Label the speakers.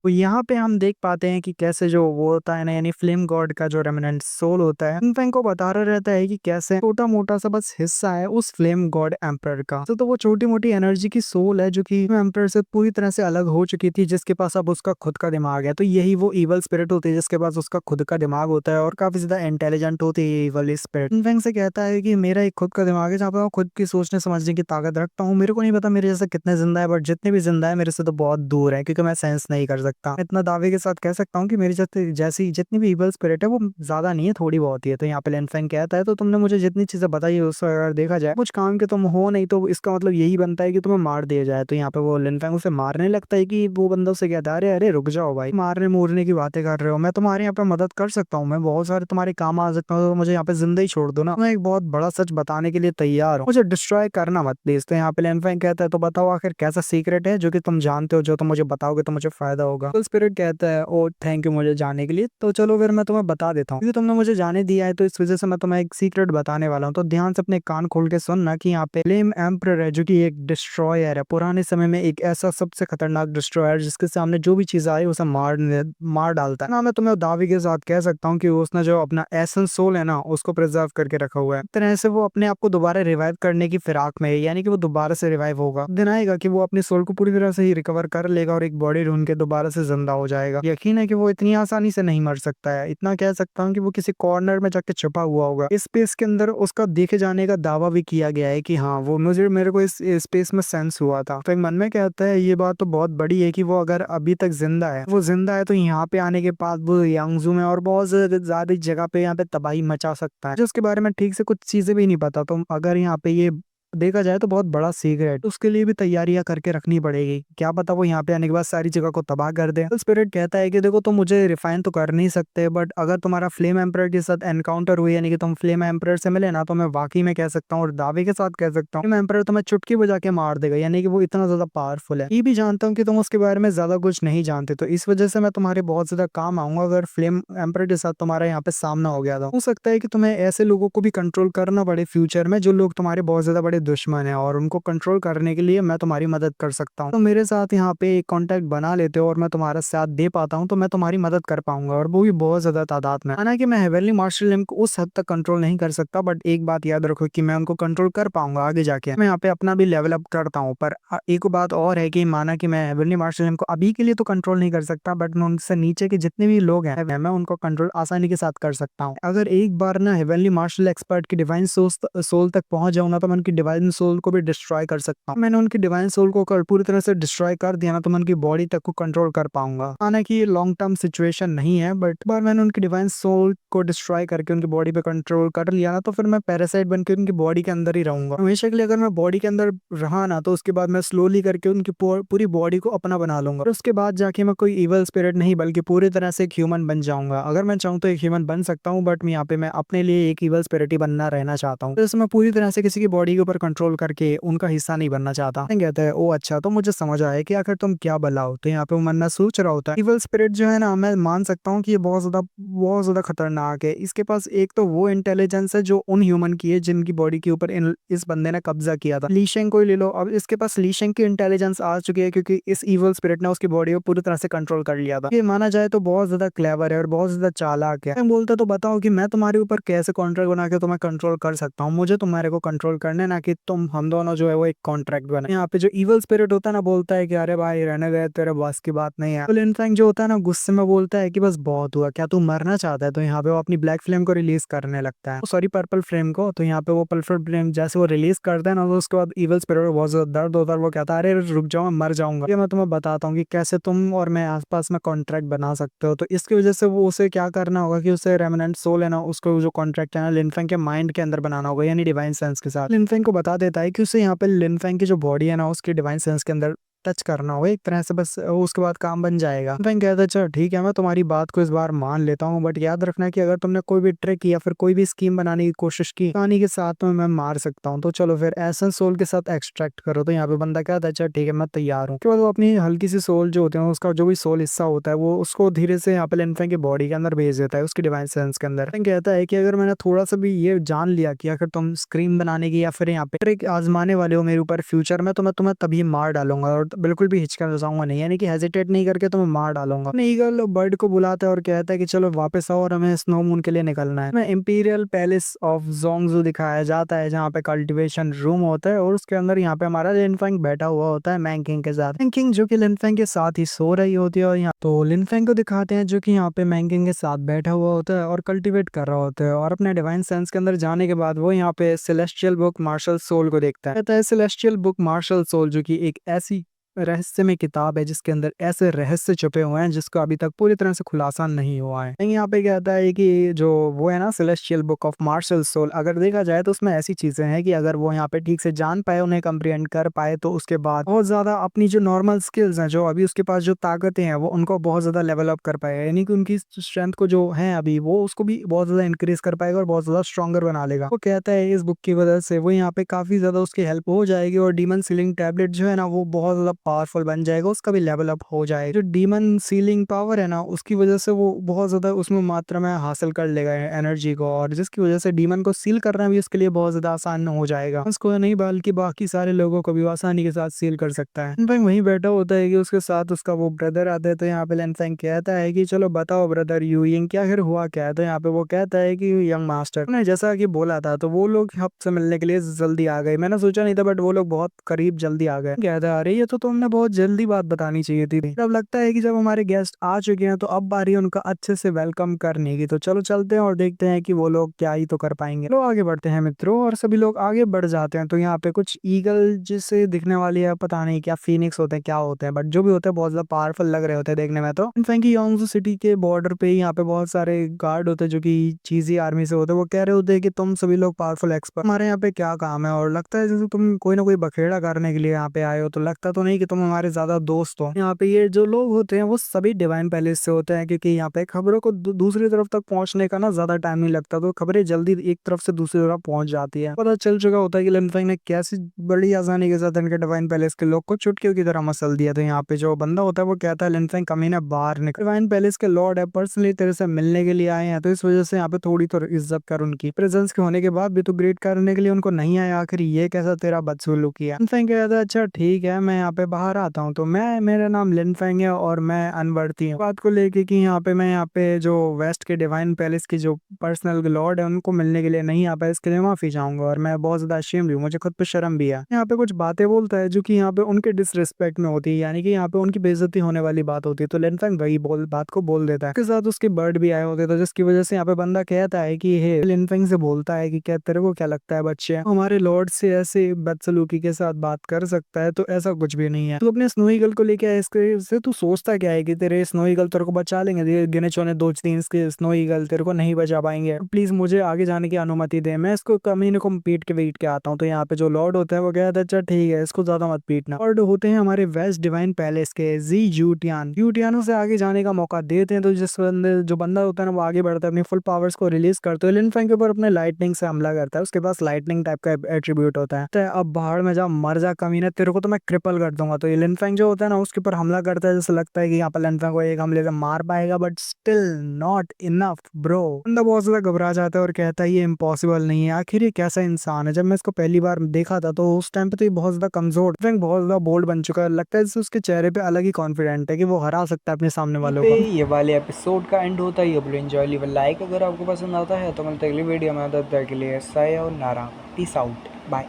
Speaker 1: तो यहाँ पे हम देख पाते हैं कि कैसे जो वो होता है ना, यानी फ्लेम गॉड का जो रेमिनेंट सोल होता है, लिन को बता रहा रहता है कि कैसे छोटा मोटा सा बस हिस्सा है उस फ्लेम गॉड एम्पर का। तो वो छोटी मोटी एनर्जी की सोल है जो कि एम्पर से पूरी तरह से अलग हो चुकी थी, जिसके पास अब उसका खुद का दिमाग है। तो यही वो इवल स्पिरिट होती है जिसके पास उसका खुद का दिमाग होता है और काफी ज्यादा इंटेलिजेंट होती है इवल स्पिरिट। लिन से कहता है कि मेरा एक खुद का दिमाग है जहाँ पे मैं खुद की सोचने समझने की ताकत रखता हूँ। मेरे को नहीं पता मेरे जैसे कितने जिंदा है, बट जितने भी जिंदा है मेरे से तो बहुत दूर है, क्योंकि मैं सेंस नहीं कर सकता। इतना दावे के साथ कह सकता हूँ कि मेरी जैसी जितनी भी इवल स्पिरिट है वो ज्यादा नहीं है, थोड़ी बहुत ही है। तो यहाँ पे लिन कहता है तो तुमने मुझे जितनी चीजें बताई है उससे अगर देखा जाए कुछ काम के तुम हो नहीं, तो इसका मतलब यही बनता है कि तुम्हें मार दिया जाए। तो यहाँ पे वो लिन उसे मारने लगता है कि वो बंदा उसे कहता है अरे अरे रुक जाओ भाई, मारने मोरने की बातें कर रहे हो, मैं तुम्हारे यहाँ पे मदद कर सकता हूँ, मैं बहुत सारे तुम्हारे काम आ सकता हूँ, तो मुझे यहाँ पे जिंदा ही छोड़ दो ना, मैं एक बहुत बड़ा सच बताने के लिए तैयार हूँ, मुझे डिस्ट्रॉय करना मत प्लीज। तो यहाँ पे लिन कहता है तो बताओ आखिर कैसा सीक्रेट है जो कि तुम जानते हो, जो तुम मुझे बताओगे तो मुझे फायदा होगा। तो स्पिरिट कहता है ओ थैंक यू मुझे जाने के लिए, तो चलो फिर मैं तुम्हें बता देता हूँ, क्योंकि तुमने मुझे जाने दिया है तो इस वजह से मैं तुम्हें एक सीक्रेट बताने वाला हूँ। तो ध्यान से अपने कान खोल के सुनना कि यहाँ पे फ्लेम एम्परर है जो कि एक डिस्ट्रॉयर है, पुराने समय में एक ऐसा सबसे खतरनाक डिस्ट्रॉयर जिसके सामने जो भी चीज आए उसे मार डालता है ना। मैं तुम्हें दावे के साथ कह सकता हूँ कि उसने जो अपना एसेंस सोल है ना उसको प्रिजर्व करके रखा हुआ है। इस तरह से वो अपने आप को दोबारा रिवाइव करने की फिराक में है, यानी कि वो दोबारा से रिवाइव होगा, दिन आएगा कि वो अपनी सोल को पूरी तरह से ही रिकवर कर लेगा और एक बॉडी ढूंढ के दोबारा से जिंदा हो जाएगा। यकीन है कि वो इतनी आसानी से नहीं मर सकता है, इतना कह सकता हूँ कि वो किसी कॉर्नर में जाके छुपा हुआ होगा। इस स्पेस के अंदर उसका देखे जाने का दावा भी किया गया है कि हाँ वो मेरे को इस स्पेस में सेंस हुआ था। तो एक मन में कहता है ये बात तो बहुत बड़ी है कि वो अगर अभी तक जिंदा है, वो जिंदा है तो यहाँ पे आने के बाद वो यांगजू में और बहुत ज्यादा जगह पे यहाँ पे तबाही मचा सकता है, जिसके बारे में ठीक से कुछ चीजें भी नहीं पता। तो अगर यहाँ पे ये देखा जाए तो बहुत बड़ा सीक्रेट, उसके लिए भी तैयारियां करके रखनी पड़ेगी, क्या पता वो यहाँ पे आने के बाद सारी जगह को तबाह कर दे। तो स्पिरिट कहता है कि देखो तुम मुझे रिफाइन तो कर नहीं सकते, बट अगर तुम्हारा फ्लेम एम्परर के साथ एनकाउंटर हुई, यानी कि तुम फ्लेम एम्परर से मिले ना, तो मैं वाकई में कह सकता हूँ और दावे के साथ कह सकता हूँ फ्लेम एम्परर तुम्हें चुटकी बजा के मार देगा, यानी कि वो इतना ज्यादा पावरफुल है। ये भी जानता हूँ कि तुम उसके बारे में ज्यादा कुछ नहीं जानते, तो इस वजह से मैं तुम्हारे बहुत ज्यादा काम आऊंगा अगर फ्लेम एम्परर के साथ तुम्हारा यहाँ पे सामना हो गया था। हो सकता है कि तुम्हें ऐसे लोगों को भी कंट्रोल करना पड़े फ्यूचर में जो लोग तुम्हारे बहुत ज्यादा बड़े दुश्मन है, और उनको कंट्रोल करने के लिए मैं तुम्हारी मदद कर सकता हूँ। तो मेरे साथ यहाँ पे एक कॉन्टेक्ट बना लेते हो और मैं तुम्हारा साथ दे पाता हूँ, तो मैं तुम्हारी मदद कर पाऊंगा, और वो भी बहुत ज्यादा तादाद में। हालांकि मैं हेवनली मार्शल लिम को उस हद तक कंट्रोल नहीं कर सकता, बट एक बात याद रखो कि मैं उनको कंट्रोल कर पाऊंगा आगे जाके, मैं यहाँ पे अपना भी लेवल अप करता हूँ। पर एक बात और है कि माना कि मैं हेवनली मार्शल लिम को अभी के लिए तो कंट्रोल नहीं कर सकता, बट मैं उनसे नीचे के जितने भी लोग हैं मैं उनको कंट्रोल आसानी के साथ कर सकता हूँ। अगर एक बार ना हेवनली मार्शल एक्सपर्ट की डिवाइन सोल तक पहुंच जाऊँ ना, तो मैं उनकी डिवाइन सोल को भी डिस्ट्रॉय कर सकता हूँ। मैंने उनकी डिवाइन सोल को पूरी तरह से डिस्ट्रॉय कर दिया ना, तो मैं उनकी बॉडी तक को कंट्रोल कर पाऊंगा। हालांकि ये लॉन्ग टर्म सिचुएशन नहीं है, बट बार मैंने उनकी डिवाइन सोल को डिस्ट्रॉय करके उनकी बॉडी पे कंट्रोल कर लिया ना, तो फिर मैं पैरासाइट बन के उनकी बॉडी के अंदर ही रहूंगा हमेशा के लिए। अगर मैं बॉडी के अंदर रहा ना, तो उसके बाद मैं स्लोली करके उनकी पूरी बॉडी को अपना बना लूंगा, और उसके बाद जाके मैं कोई इवल स्पिरिट नहीं बल्कि पूरी तरह से एक ह्यूमन बन जाऊंगा। अगर मैं चाहूँ तो एक ह्यूमन बन सकता हूँ, बट मैं यहाँ पे मैं अपने लिए एक इवल स्पिरिट ही बनना रहना चाहता हूँ। तो इसमें पूरी तरह से किसी की बॉडी के ऊपर कंट्रोल करके उनका हिस्सा नहीं बनना चाहता। कहता है ओ अच्छा, तो मुझे समझ आया कि आखिर तुम क्या भला हो। तो यहाँ पे वो मन में सोच रहा होता है इवल स्पिरिट जो है ना, मैं मान सकता हूँ कि ये बहुत ज्यादा खतरनाक है। इसके पास एक तो वो इंटेलिजेंस है जो उन ह्यूमन की है जिनकी बॉडी के ऊपर इस बंदे ने कब्जा किया था। लीशेंग को ही ले लो, अब इसके पास लीशेंग की इंटेलिजेंस आ चुकी है क्योंकि इस इवल स्पिरिट ने उसकी बॉडी को पूरी तरह से कंट्रोल कर लिया था। ये माना जाए तो बहुत ज्यादा क्लेवर है और बहुत ज्यादा चालाक है। बोलता तो बताओ कि मैं तुम्हारे ऊपर कैसे कॉन्ट्रैक्ट बना के तुम्हें कंट्रोल कर सकता हूँ, मुझे तुम्हारे को कंट्रोल करने ना कि तुम हम दोनों जो है वो एक कॉन्ट्रैक्ट बने। यहाँ पे जो इवल स्पिरिट होता है ना, बोलता है कि अरे भाई रहने गए, तेरे बस की बात नहीं है। तो लिनफेंग जो होता है ना, गुस्से में बोलता है कि बस बहुत हुआ, क्या तू मरना चाहता है। तो यहाँ पे वो अपनी ब्लैक फ्लेम को रिलीज करने लगता है, सॉरी पर्पल फ्लेम को। तो यहाँ पे वो पर्पल फ्लेम जैसे वो रिलीज करता है ना, तो उसके बाद इवल स्पिरिट को बहुत ज्यादा दर्द होता है। वो कहता है अरे रुक जाओ, मैं मर जाऊंगा। ये मैं तुम्हें बताता हूँ कि कैसे तुम और मैं आसपास में कॉन्ट्रैक्ट बना सकते हो। तो इसकी वजह से वो उसे क्या करना होगा कि उसे रेमिनेंट सोल है ना, उसको जो कॉन्ट्रैक्ट है ना लिनफेंग के माइंड के अंदर बनाना होगा, यानी डिवाइन सेंस के साथ। लिनफेंग को बता देता है कि उसे यहाँ पे लिनफेंग की जो बॉडी है ना उसकी डिवाइन सेंस के अंदर टच करना होगा एक तरह से, बस उसके बाद काम बन जाएगा। लिनफेंग कहता है चलो ठीक है, मैं तुम्हारी बात को इस बार मान लेता हूँ, बट याद रखना कि अगर तुमने कोई भी ट्रिक या फिर कोई भी स्कीम बनाने की कोशिश की, कहानी के साथ में मैं मार सकता हूँ। तो चलो फिर एसेंस सोल के साथ एक्सट्रैक्ट करो। तो यहाँ पे बंदा कहता है चल ठीक है मैं तैयार हूँ। उसके बाद वो अपनी हल्की सी सोल जो होती है, उसका जो भी सोल हिस्सा होता है, वो उसको धीरे से यहाँ पे लिनफेंग की बॉडी के अंदर भेज देता है, उसकी डिवाइन सेंस के अंदर। कहता है कि अगर मैंने थोड़ा सा भी ये जान लिया कि अगर तुम स्क्रीम बनाने की या फिर यहाँ पे ट्रिक आजमाने वाले हो मेरे ऊपर फ्यूचर में, तो मैं तुम्हें तभी मार डालूंगा। और बिल्कुल भी हिचकिचाऊंगा नहीं, यानी कि हेजिटेट नहीं करके तुम्हें मार डालूंगा। ईगल बर्ड को बुलाता है और कहता है कि चलो वापस आओ और हमें स्नो मून के लिए निकलना है। इंपीरियल पैलेस ऑफ जोंगजू दिखाया जाता है जहाँ पे कल्टीवेशन रूम होता है और उसके अंदर यहाँ पे हमारा लिनफेंग बैठा हुआ होता है मैंकिंग के साथ। मैंकिंग जो कि लिनफेंग के साथ ही सो रही होती है और यहाँ तो लिनफेंग को दिखाते हैं जो कि यहाँ पे मैंकिंग के साथ बैठा हुआ होता है और कल्टीवेट कर रहा होता है। और अपने डिवाइन सेंस के अंदर जाने के बाद वो यहाँ पे सेलेस्टियल बुक मार्शल सोल को देखता है। कहता है सेलेस्टियल बुक मार्शल सोल जो कि एक ऐसी रहस्यमय किताब है जिसके अंदर ऐसे रहस्य छुपे हुए हैं जिसको अभी तक पूरी तरह से खुलासा नहीं हुआ है। यहाँ पे कहता है कि जो वो है ना celestial book of martial soul, अगर देखा जाए तो उसमें ऐसी चीजें हैं कि अगर वो यहाँ पे ठीक से जान पाए, उन्हें कम्प्रिहेंड कर पाए, तो उसके बाद बहुत ज्यादा अपनी जो नॉर्मल स्किल्स हैं, जो अभी उसके पास जो ताकतें हैं, वो उनको बहुत ज्यादा लेवल अप कर पाएगा। यानी कि उनकी स्ट्रेंथ को जो है अभी वो उसको भी बहुत ज्यादा इंक्रीज कर पाएगा और बहुत ज्यादा स्ट्रॉन्गर बना लेगा। वो कहता है इस बुक की वजह से वो यहाँ पे काफी ज्यादा उसकी हेल्प हो जाएगी और डीमन सीलिंग टैबलेट जो है ना वो बहुत ज्यादा पावरफुल बन जाएगा, उसका भी लेवल अप हो जाएगा। जो डीमन सीलिंग पावर है ना उसकी वजह से वो बहुत ज्यादा उसमें मात्रा में हासिल कर लेगा एनर्जी को, और जिसकी वजह से डीमन को सील करना भी उसके लिए बहुत ज्यादा आसान हो जाएगा। उसको नहीं बल्कि बाकी सारे लोगों को भी आसानी के साथ सील कर सकता है। लिनफेंग वहीं बैठा होता है कि उसके साथ उसका वो ब्रदर आता है। तो यहाँ पे लिनफेंग कहता है कि चलो बताओ ब्रदर यू यिंग क्या आखिर हुआ क्या है। तो यहाँ पे वो कहता है कि यंग मास्टर ने जैसा कि बोला था तो वो लोग आपसे मिलने के लिए जल्दी आ गए। मैंने सोचा नहीं था बट वो लोग बहुत करीब जल्दी आ गए। कहता है अरे ये तो तुमने बहुत जल्दी बात बतानी चाहिए थी। अब लगता है कि जब हमारे गेस्ट आ चुके हैं तो अब बारी है उनका अच्छे से वेलकम करने की। तो चलो चलते हैं और देखते हैं कि वो लोग क्या ही तो कर पाएंगे। लोग आगे बढ़ते हैं मित्रों और सभी लोग आगे बढ़ जाते हैं। तो यहाँ पे कुछ ईगल जिससे दिखने वाली है, पता नहीं क्या फीनिक्स होते हैं क्या होते हैं, बट जो भी होते हैं बहुत ज्यादा पावरफुल लग रहे होते हैं देखने में। तो इनफैक्ट योंगजू सिटी के बॉर्डर पे यहाँ पे बहुत सारे गार्ड होते हैं जो कि चीजी आर्मी से होते हैं। वो कह रहे होते हैं कि तुम सभी लोग पावरफुल एक्सपर्ट, हमारे यहाँ पे क्या काम है, और लगता है जैसे तुम कोई ना कोई बखेड़ा करने के लिए यहाँ पे आए हो। तो लगता तो नहीं कि तुम हमारे ज्यादा दोस्त हो। यहाँ पे ये जो लोग होते हैं वो सभी डिवाइन पैलेस से होते हैं क्योंकि यहाँ पे खबरों को दूसरी तरफ तक पहुंचने का ना ज्यादा टाइम नहीं लगता, तो खबरें जल्दी एक तरफ से दूसरी तरफ पहुंच जाती है। पता चल चुका होता है कि लिनफेंग ने कैसी बड़ी आसानी के साथ इनके डिवाइन पैलेस के लोग को चुटकियों की तरह मसल दिया। तो यहाँ पे जो बंदा होता है वो कहता है लिनफेंग कमीने बाहर निकल, डिवाइन पैलेस के लॉर्ड है, पर्सनली तेरे से मिलने के लिए आए हैं, तो इस वजह से यहाँ पे थोड़ी तो इज्जत कर, उनकी प्रेजेंस के होने के बाद भी तो ग्रेट करने के लिए उनको नहीं आया, आखिर ये कैसा तेरा बदसलूकी है। लिनफेंग कहता है अच्छा ठीक है मैं यहाँ पे बाहर आता हूँ। तो मेरा नाम लिनफेंग है और मैं अनवर्ती हूँ। बात को लेके कि यहाँ पे मैं यहाँ पे जो वेस्ट के डिवाइन पैलेस की जो पर्सनल लॉर्ड है उनको मिलने के लिए नहीं आ पाया, इसके लिए माफी चाहूंगा और मैं बहुत ज्यादा अशेम्ड हूँ, मुझे खुद पे शर्म भी है। यहाँ पे कुछ बातें बोलता है जो कि यहाँ पे उनके डिसरिस्पेक्ट में होती है, यानी कि यहाँ पे उनकी बेइज्जती होने वाली बात होती है। तो लिनफेंग वही बात को बोल देता है। उसके साथ उसके बर्ड भी आए होते, तो जिसकी वजह से यहाँ पे बंदा कहता है कि हे लिनफेंग से बोलता है कि क्या तेरे को क्या लगता है बच्चे हमारे लॉर्ड से ऐसे बदसलूकी के साथ बात कर सकता है? तो ऐसा कुछ भी नहीं है। तू अपने स्नो ईगल को लेके इसके से तू सोचता क्या है कि तेरे स्नो ईगल तेरे को बचा लेंगे? गिने चुने दो तीन इसके स्नो ईगल तेरे को नहीं बचा पाएंगे। प्लीज मुझे आगे जाने की अनुमति दे, मैं इसको कमीने को पीट के आता हूँ। तो यहाँ पे जो लॉर्ड होता है वो कहता है अच्छा ठीक है इसको ज्यादा मत पीटना। लॉर्ड होते हैं हमारे वेस्ट डिवाइन पैलेस के जी यूटियानो से आगे जाने का मौका देते हैं। तो जो बंदा होता है ना वो आगे बढ़ता है, अपनी फुल पावर्स को रिलीज करते हुए लिनफेंग के ऊपर अपने लाइटनिंग से हमला करता है। उसके पास लाइटनिंग टाइप का एट्रीब्यूट होता है। तो अब बाहर में जा मर जा कमीने, तेरे को तो मैं क्रिपल कर दूंगा। तो ये लिनफेंग जो होता है ना उसके ऊपर हमला करता है, जैसे लगता है कि यहाँ पर लिनफेंग को एक हमले से मार पाएगा, but still not enough bro. बंदा बहुत ज्यादा घबरा जाता है और कहता है ये इम्पॉसिबल नहीं है, आखिर ये कैसा इंसान है। जब मैं इसको पहली बार देखा था तो उस टाइम पे तो ये बहुत ज्यादा कमजोर, लिनफेंग बहुत ज्यादा बोल्ड बन चुका है। लगता है जैसे उसके चेहरे पे अलग ही कॉन्फिडेंट है कि वो हरा सकता है अपने सामने वालों को। ये वाले एपिसोड का एंड होता है। ये एंजॉय लीव लाइक अगर आपको पसंद आता है तो मिलते अगली वीडियो में, तब तक के लिए साया और नारा, पीस आउट, बाय।